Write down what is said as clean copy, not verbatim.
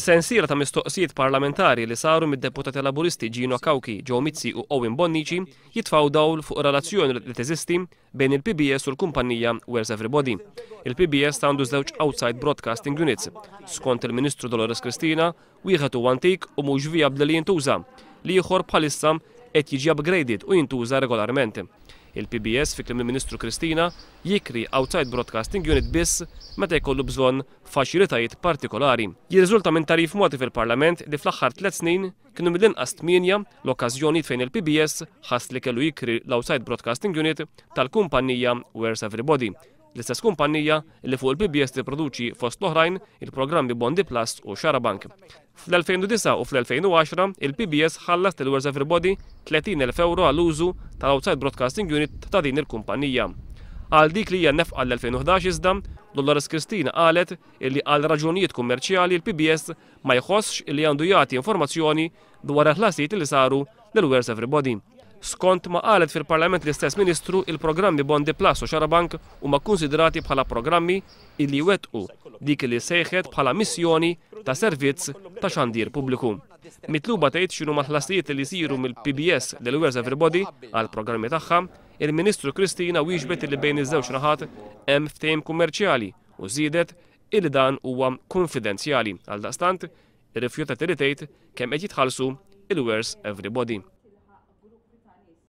Sensiela ta' mistoqsijiet parlamentari li saru mid-deputati Laburisti Gino Kawki, Joe Mizzi u Owen Bonnici jitfaw dawl fuq relazzjoni li teżisti bejn il-PBS u l-kumpanija Where's Everybody. Il-PBS għandu żewġ outside broadcasting units. Skont il-Ministru Dolores Cristina, wieħed huwa antik u mhux vijabbli li jintuża, li ieħor bħalissa qed jiġi upgraded u jintuża regolarment. Il-PBS fi kliem il-Ministru Cristina jikri outside broadcasting unit biss meta jkollu bżonn faċilitajiet partikolari. Jirriżulta minn tarif moti fil-Parlament li fl-aħħar 3 snin kienu mill-inqas 8 l-okkażjonijiet fejn il-PBS ħass li kellu jikri l-outside broadcasting unit tal-kumpanija Where's Everybody. L-istess kumpanija li fuq il-PBS tipproduċi fost l-oħrajn il-programmi Bondi Plus u Xarabank. Fl-2009 u fl-2010 il-PBS ħallas lil Where's Everybody 30,000 euro għall-użu tal-outside broadcasting unit ta' din il-kumpanija. Għal dik li hija nefqa l-2011 iżda, Dolores Cristina qalet illi għal raġunijiet kummerċjali il-PBS ma jħossx illi għandu jagħti informazzjoni dwar il-ħlasijiet li saru lil Where's Everybody. Skont ma qalet fil-Parlament l-istess Ministru, il-programmi Bondi Plus u Xarabank huma kkunsidrati bħala programmi illi wettqu dik li sejħet bħala missjoni ta' servizz ta' xandir pubbliku. Mitluba tgħid x'inhu mal-ħlasijiet li jsiru mill-PBS lil Where's Everybody għal programmi tagħha, il-Ministru Cristina wieġbet li bejn iż-żewġ naħat hemm ftehim kummerċjali u żiedet illi dan huwa konfidenzjali. Għaldaqstant, irrifjutat li tgħid kemm qed jitħallsu il-Where's Everybody.